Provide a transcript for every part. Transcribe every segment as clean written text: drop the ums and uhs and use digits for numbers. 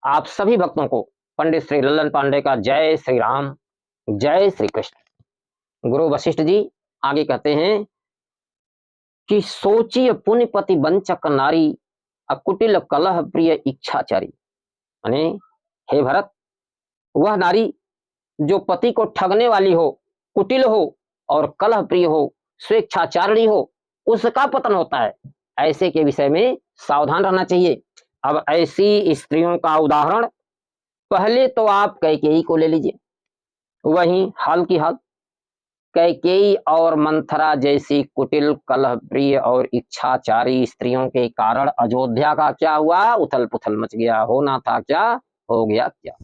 आप सभी भक्तों को पंडित श्री लल्लन पांडे का जय श्री राम, जय श्री कृष्ण। गुरु वशिष्ठ जी आगे कहते हैं कि सोचिय पुण्यपति वंचक नारी, अकुटिल कलह प्रिय इच्छाचारी। यानी हे भरत, वह नारी जो पति को ठगने वाली हो, कुटिल हो और कलह प्रिय हो, स्वेच्छाचारिणी हो, उसका पतन होता है। ऐसे के विषय में सावधान रहना चाहिए। अब ऐसी स्त्रियों का उदाहरण पहले तो आप कैकेयी को ले लीजिए। वहीं हाल की हाल कैकेयी और मंथरा जैसी कुटिल, कलह प्रिय और इच्छाचारी स्त्रियों के कारण अयोध्या का क्या हुआ? उथल पुथल मच गया। होना था क्या, हो गया क्या।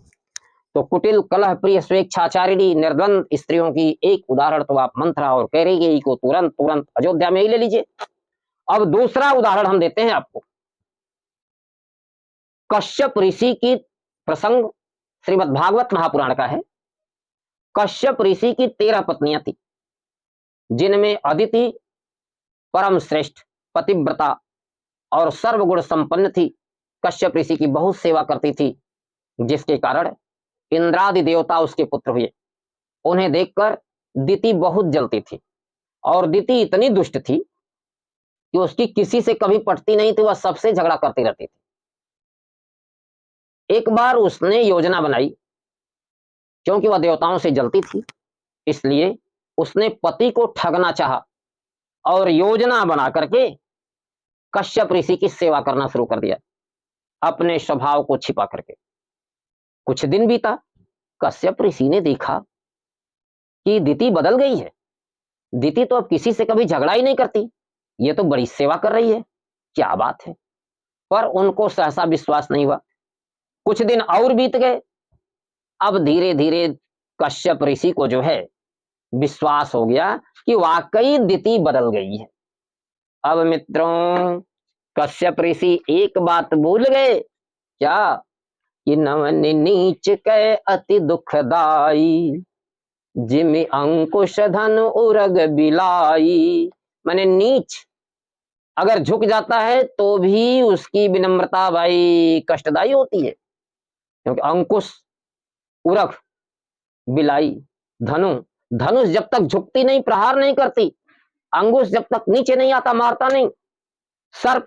तो कुटिल, कलह प्रिय, स्वेच्छाचारिणी, निर्द्वंद स्त्रियों की एक उदाहरण तो आप मंथरा और कैकेयी को तुरंत तुरंत अयोध्या में ही ले लीजिए। अब दूसरा उदाहरण हम देते हैं आपको। कश्यप ऋषि की प्रसंग श्रीमद् भागवत महापुराण का है। कश्यप ऋषि की 13 पत्नियां थी, जिनमें अदिति परम श्रेष्ठ, पतिव्रता और सर्वगुण संपन्न थी। कश्यप ऋषि की बहुत सेवा करती थी, जिसके कारण इंद्रादि देवता उसके पुत्र हुए। उन्हें देखकर दिति बहुत जलती थी और दिति इतनी दुष्ट थी कि उसकी किसी से कभी पटती नहीं थी, वह सबसे झगड़ा करती रहती थी। एक बार उसने योजना बनाई, क्योंकि वह देवताओं से जलती थी, इसलिए उसने पति को ठगना चाहा और योजना बना करके कश्यप ऋषि की सेवा करना शुरू कर दिया, अपने स्वभाव को छिपा करके। कुछ दिन बीता, कश्यप ऋषि ने देखा कि दिति बदल गई है। दिति तो अब किसी से कभी झगड़ा ही नहीं करती, ये तो बड़ी सेवा कर रही है, क्या बात है। पर उनको सहसा विश्वास नहीं हुआ। कुछ दिन और बीत गए। अब धीरे धीरे कश्यप ऋषि को जो है विश्वास हो गया कि वाकई दिति बदल गई है। अब मित्रों, कश्यप ऋषि एक बात भूल गए, क्या? कि नवन नीच कै अति दुखदाई, जिमि अंकुश धन उरग बिलाई। माने नीच अगर झुक जाता है तो भी उसकी विनम्रता भाई कष्टदायी होती है, क्योंकि अंकुश, उरग, बिलाई, धनु, धनुष जब तक झुकती नहीं, प्रहार नहीं करती, अंकुश जब तक नीचे नहीं आता, मारता नहीं, सर्प,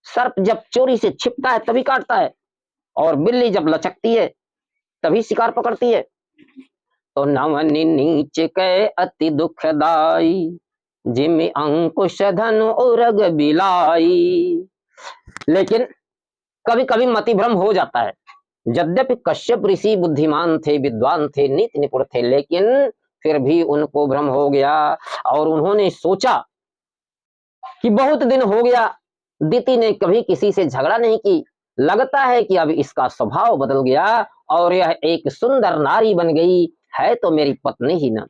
सर्प जब चोरी से छिपता है तभी काटता है, और बिल्ली जब लचकती है तभी शिकार पकड़ती है। तो नवनि नीच कै अति दुखदाई, जिमि अंकुश धनु उरग बिलाई। लेकिन कभी कभी मति भ्रम हो जाता है। यद्यपि कश्यप ऋषि बुद्धिमान थे, विद्वान थे, नीति निपुण थे, लेकिन फिर भी उनको भ्रम हो गया और उन्होंने सोचा कि बहुत दिन हो गया दिति ने कभी किसी से झगड़ा नहीं की, लगता है कि अब इसका स्वभाव बदल गया और यह एक सुंदर नारी बन गई है, तो मेरी पत्नी ही ना।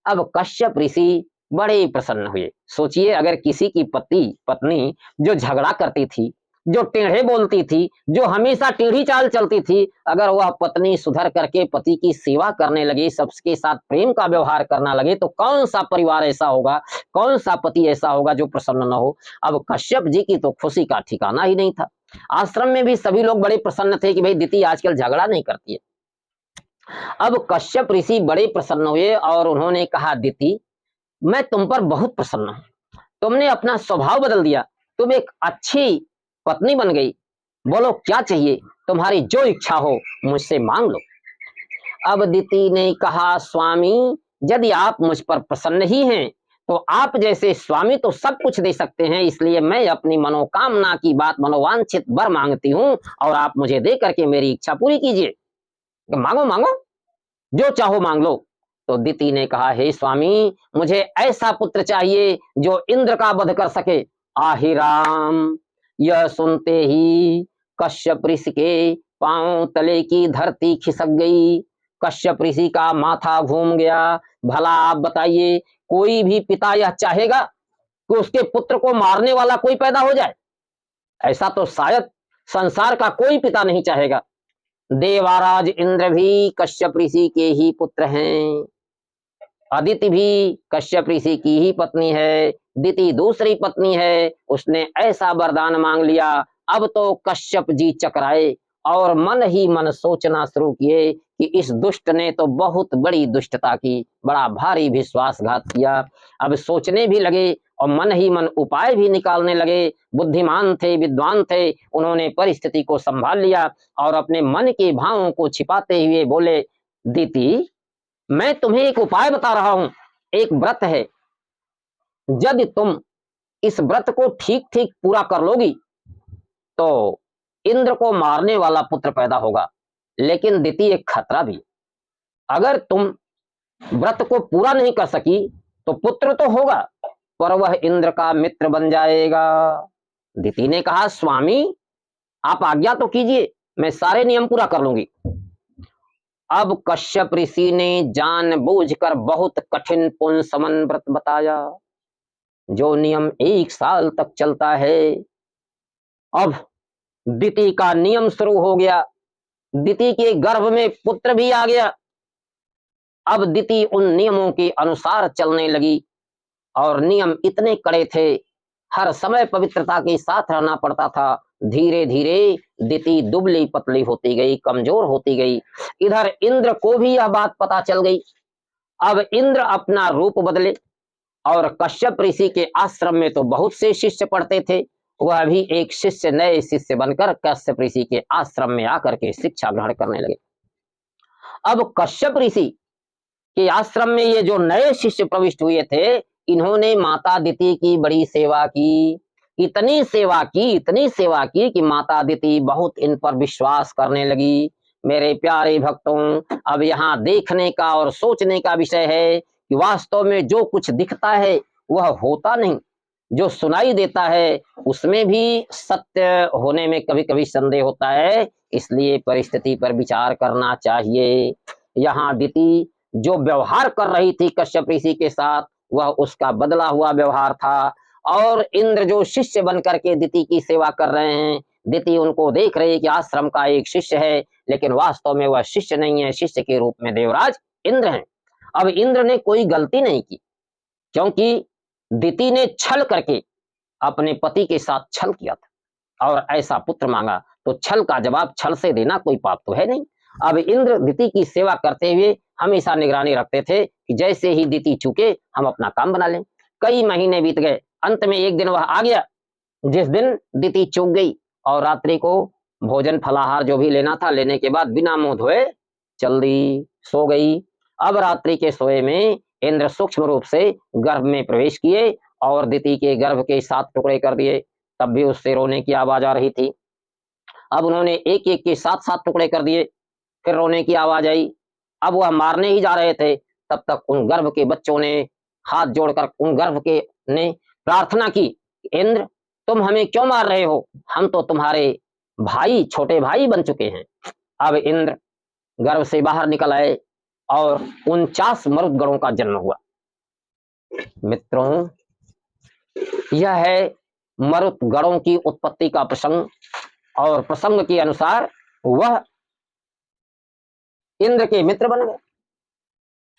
अब कश्यप ऋषि बड़े प्रसन्न हुए। सोचिए, अगर किसी की पत्नी जो झगड़ा करती थी, जो टेढ़े बोलती थी, जो हमेशा टेढ़ी चाल चलती थी, अगर वह पत्नी सुधर करके पति की सेवा करने लगे, सबके साथ प्रेम का व्यवहार करना लगे, तो कौन सा परिवार ऐसा होगा, कौन सा पति ऐसा होगा जो प्रसन्न न हो। अब कश्यप जी की तो खुशी का ठिकाना ही नहीं था। आश्रम में भी सभी लोग बड़े प्रसन्न थे कि भाई दिति आजकल झगड़ा नहीं करती है। अब कश्यप ऋषि बड़े प्रसन्न हुए और उन्होंने कहा, दिति, मैं तुम पर बहुत प्रसन्न हूं, तुमने अपना स्वभाव बदल दिया, तुम एक अच्छी पत्नी बन गई। बोलो क्या चाहिए, तुम्हारी जो इच्छा हो मुझसे मांग लो। अब दिति ने कहा, स्वामी, यदि आप मुझ पर प्रसन्न ही हैं तो आप जैसे स्वामी तो सब कुछ दे सकते हैं, इसलिए मैं अपनी मनोकामना की बात, मनोवांछित वर मांगती हूं और आप मुझे दे करके मेरी इच्छा पूरी कीजिए। मांगो मांगो, जो चाहो मांग लो। तो दिति ने कहा, हे स्वामी, मुझे ऐसा पुत्र चाहिए जो इंद्र का वध कर सके। आहि राम, यह सुनते ही कश्यप ऋषि के पांव तले की धरती खिसक गई। कश्यप ऋषि का माथा घूम गया। भला आप बताइए, कोई भी पिता यह चाहेगा कि उसके पुत्र को मारने वाला कोई पैदा हो जाए? ऐसा तो शायद संसार का कोई पिता नहीं चाहेगा। देवाराज इंद्र भी कश्यप ऋषि के ही पुत्र हैं, अदिति भी कश्यप ऋषि की ही पत्नी है, दिति दूसरी पत्नी है। उसने ऐसा वरदान मांग लिया। अब तो कश्यप जी चकराए और मन ही मन सोचना शुरू किए कि इस दुष्ट ने तो बहुत बड़ी दुष्टता की, बड़ा भारी विश्वासघात किया। अब सोचने भी लगे और मन ही मन उपाय भी निकालने लगे। बुद्धिमान थे, विद्वान थे, उन्होंने परिस्थिति को संभाल लिया और अपने मन के भावों को छिपाते हुए बोले, दीति, मैं तुम्हें एक उपाय बता रहा हूं, एक व्रत है, यदि तुम इस व्रत को ठीक ठीक पूरा कर लोगी तो इंद्र को मारने वाला पुत्र पैदा होगा। लेकिन दीति, एक खतरा भी, अगर तुम व्रत को पूरा नहीं कर सकी तो पुत्र तो होगा, पर वह इंद्र का मित्र बन जाएगा। दीति ने कहा, स्वामी आप आज्ञा तो कीजिए, मैं सारे नियम पूरा कर लूंगी। अब कश्यप ऋषि ने जानबूझकर बहुत कठिन पुंसवन व्रत बताया, जो नियम 1 साल तक चलता है। अब दीति का नियम शुरू हो गया, दीति के गर्भ में पुत्र भी आ गया। अब दीति उन नियमों के अनुसार चलने लगी और नियम इतने कड़े थे, हर समय पवित्रता के साथ रहना पड़ता था। धीरे धीरे दीति दुबली पतली होती गई, कमजोर होती गई। इधर इंद्र को भी यह बात पता चल गई। अब इंद्र अपना रूप बदले और कश्यप ऋषि के आश्रम में तो बहुत से शिष्य पढ़ते थे, वह भी एक शिष्य, नए शिष्य बनकर कश्यप ऋषि के आश्रम में आकर के शिक्षा ग्रहण करने लगे। अब कश्यप ऋषि के आश्रम में ये जो नए शिष्य प्रविष्ट हुए थे, इन्होंने माता दिति की बड़ी सेवा की, इतनी सेवा की, इतनी सेवा की कि माता दिति बहुत इन पर विश्वास करने लगी। मेरे प्यारे भक्तों, अब यहाँ देखने का और सोचने का विषय है कि वास्तव में जो कुछ दिखता है वह होता नहीं, जो सुनाई देता है उसमें भी सत्य होने में कभी कभी संदेह होता है, इसलिए परिस्थिति पर विचार करना चाहिए। यहाँ दिति जो व्यवहार कर रही थी कश्यप ऋषि के साथ, वह उसका बदला हुआ व्यवहार था। और इंद्र जो शिष्य बनकर के दिति की सेवा कर रहे हैं, दिति उनको देख रही है कि आश्रम का एक शिष्य है, लेकिन वास्तव में वह शिष्य नहीं है, शिष्य के रूप में देवराज इंद्र हैं। अब इंद्र ने कोई गलती नहीं की, क्योंकि दिति ने छल करके अपने पति के साथ छल किया था और ऐसा पुत्र मांगा, तो छल का जवाब छल से देना कोई पाप तो है नहीं। अब इंद्र दिति की सेवा करते हुए हमेशा निगरानी रखते थे कि जैसे ही दिति चूके हम अपना काम बना लें। कई महीने बीत गए, अंत में एक दिन वह आ गया जिस दिन दिति चूक गई और रात्रि को भोजन फलाहार जो भी लेना था लेने के बाद बिना मुंह धोए चल दी, सो गई। अब रात्रि के सोए में इंद्र सूक्ष्म रूप से गर्भ में प्रवेश किए और दिति के गर्भ के 7 टुकड़े कर दिए। तब भी उससे रोने की आवाज आ रही थी। अब उन्होंने एक एक के 7 टुकड़े कर दिए, फिर रोने की आवाज आई। अब वह मारने ही जा रहे थे, तब तक उन गर्भ के बच्चों ने हाथ जोड़कर उन गर्भ के ने प्रार्थना की, इंद्र तुम हमें क्यों मार रहे हो, हम तो तुम्हारे भाई, छोटे भाई बन चुके हैं। अब इंद्र गर्भ से बाहर निकल आए और 49 मरुत गणों का जन्म हुआ। मित्रों, यह है मरुत गणों की उत्पत्ति का प्रसंग, और प्रसंग के अनुसार वह इंद्र के मित्र बन गए।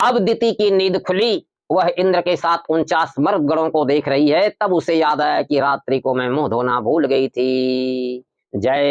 अब दिति की नींद खुली, वह इंद्र के साथ 49 मर्द गणों को देख रही है। तब उसे याद आया कि रात्रि को मैं मुंह धोना भूल गई थी। जय